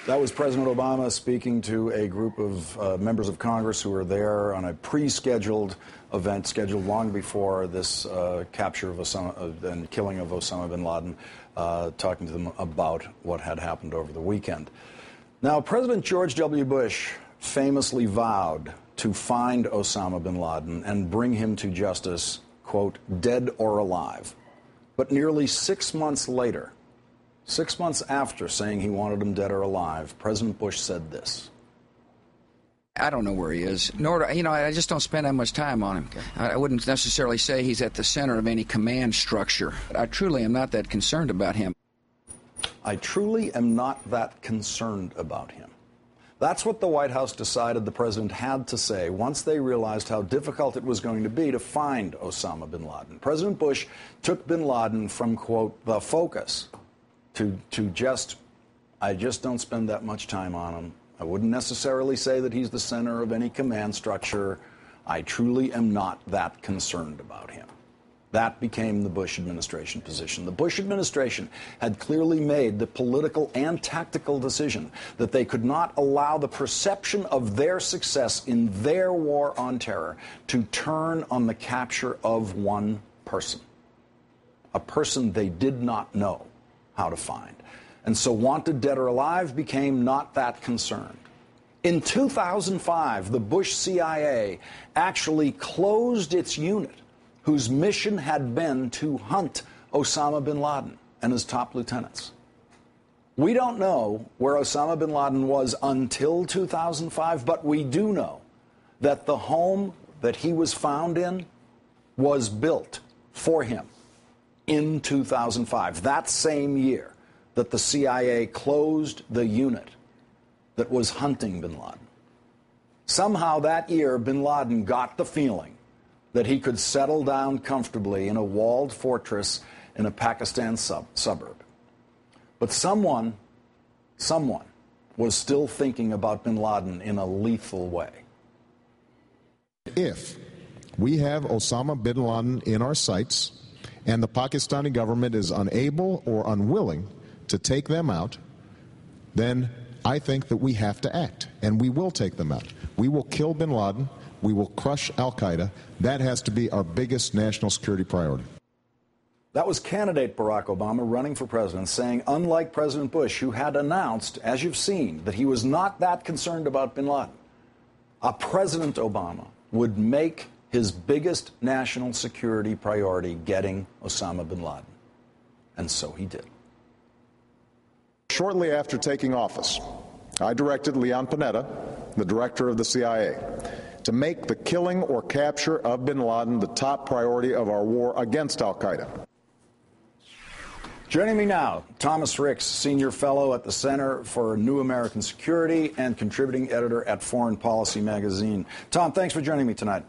That was President Obama speaking to a group of members of Congress who were there on a pre-scheduled event scheduled long before this capture of Osama and killing of Osama bin Laden, talking to them about what had happened over the weekend. Now, President George W. Bush famously vowed to find Osama bin Laden and bring him to justice, quote, dead or alive. But nearly 6 months later, 6 months after saying he wanted him dead or alive, President Bush said this. I don't know where he is, nor do I just don't spend that much time on him. I wouldn't necessarily say he's at the center of any command structure. I truly am not that concerned about him. I truly am not that concerned about him. That's what the White House decided the president had to say once they realized how difficult it was going to be to find Osama bin Laden. President Bush took bin Laden from, quote, the focus to just, I just don't spend that much time on him. I wouldn't necessarily say that he's the center of any command structure. I truly am not that concerned about him. That became the Bush administration position. The Bush administration had clearly made the political and tactical decision that they could not allow the perception of their success in their war on terror to turn on the capture of one person, a person they did not know how to find. And so wanted dead or alive became not that concerned. In 2005, the Bush CIA actually closed its unit whose mission had been to hunt Osama bin Laden and his top lieutenants. We don't know where Osama bin Laden was until 2005, but we do know that the home that he was found in was built for him in 2005, that same year that the CIA closed the unit that was hunting bin Laden. Somehow that year, bin Laden got the feeling that he could settle down comfortably in a walled fortress in a Pakistan suburb. But someone was still thinking about bin Laden in a lethal way. If we have Osama bin Laden in our sights and the Pakistani government is unable or unwilling to take them out, then I think that we have to act, and we will take them out. We will kill bin Laden. We will crush al-Qaeda. That has to be our biggest national security priority. That was candidate Barack Obama running for president, saying, unlike President Bush, who had announced, as you've seen, that he was not that concerned about bin Laden, President Obama would make his biggest national security priority getting Osama bin Laden. And so he did. Shortly after taking office, I directed Leon Panetta, the director of the CIA, to make the killing or capture of bin Laden the top priority of our war against al-Qaeda. Joining me now, Thomas Ricks, senior fellow at the Center for New American Security and contributing editor at Foreign Policy magazine. Tom, thanks for joining me tonight.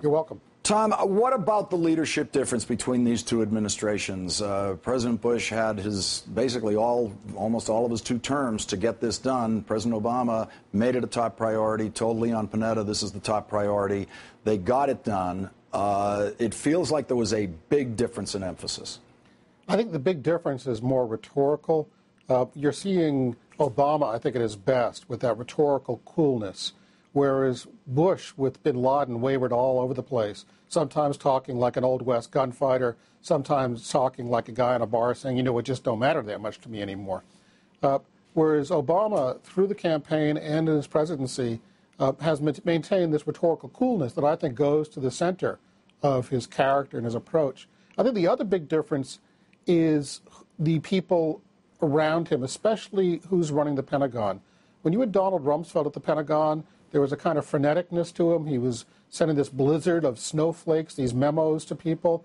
You're welcome. Tom, what about the leadership difference between these two administrations? President Bush had his basically almost all of his 2 terms to get this done. President Obama made it a top priority, told Leon Panetta this is the top priority. They got it done. It feels like there was a big difference in emphasis. I think the big difference is more rhetorical. You're seeing Obama, I think, at his best with that rhetorical coolness, whereas Bush with bin Laden wavered all over the place, sometimes talking like an Old West gunfighter, sometimes talking like a guy in a bar saying, it just don't matter that much to me anymore. Whereas Obama, through the campaign and in his presidency, has maintained this rhetorical coolness that I think goes to the center of his character and his approach. I think the other big difference is the people around him, especially who's running the Pentagon. When you had Donald Rumsfeld at the Pentagon, there was a kind of freneticness to him. He was sending this blizzard of snowflakes, these memos to people.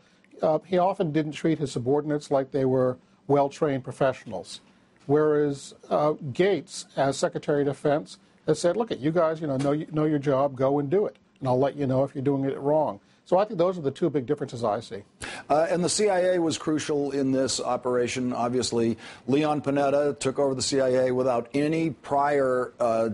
He often didn't treat his subordinates like they were well-trained professionals. Whereas Gates, as Secretary of Defense, has said, look, you guys know your job, go and do it. And I'll let you know if you're doing it wrong. So I think those are the two big differences I see. And the CIA was crucial in this operation. Obviously, Leon Panetta took over the CIA without any prior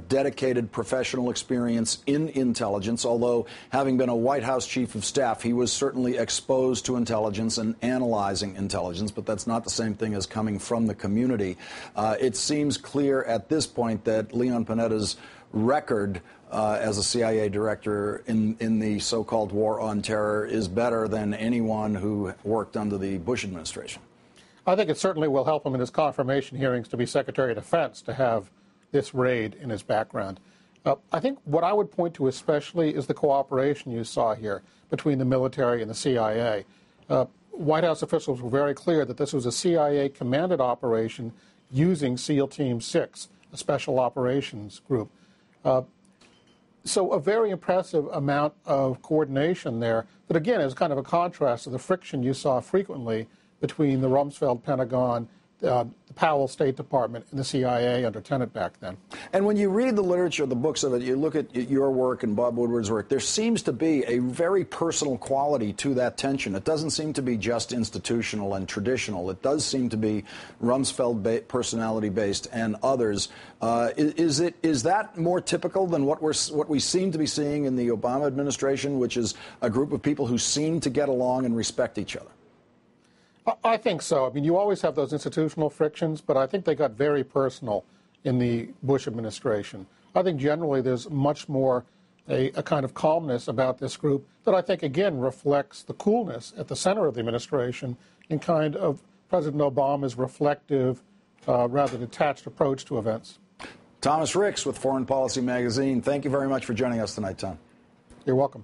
dedicated professional experience in intelligence, although having been a White House chief of staff, he was certainly exposed to intelligence and analyzing intelligence, but that's not the same thing as coming from the community. It seems clear at this point that Leon Panetta's record as a CIA director in the so-called war on terror is better than anyone who worked under the Bush administration. I think it certainly will help him in his confirmation hearings to be Secretary of Defense to have this raid in his background. I think what I would point to especially is the cooperation you saw here between the military and the CIA. White House officials were very clear that this was a CIA-commanded operation using SEAL Team 6, a special operations group. So a very impressive amount of coordination there that, again, is kind of a contrast to the friction you saw frequently between the Rumsfeld Pentagon, the Powell State Department, and the CIA under Tenet back then. And when you read the literature, the books of it, you look at your work and Bob Woodward's work, there seems to be a very personal quality to that tension. It doesn't seem to be just institutional and traditional. It does seem to be Rumsfeld personality-based and others. Is that more typical than what we seem to be seeing in the Obama administration, which is a group of people who seem to get along and respect each other? I think so. I mean, you always have those institutional frictions, but I think they got very personal in the Bush administration. I think generally there's much more a kind of calmness about this group that I think, again, reflects the coolness at the center of the administration and kind of President Obama's reflective, rather detached approach to events. Thomas Ricks with Foreign Policy Magazine. Thank you very much for joining us tonight, Tom. You're welcome.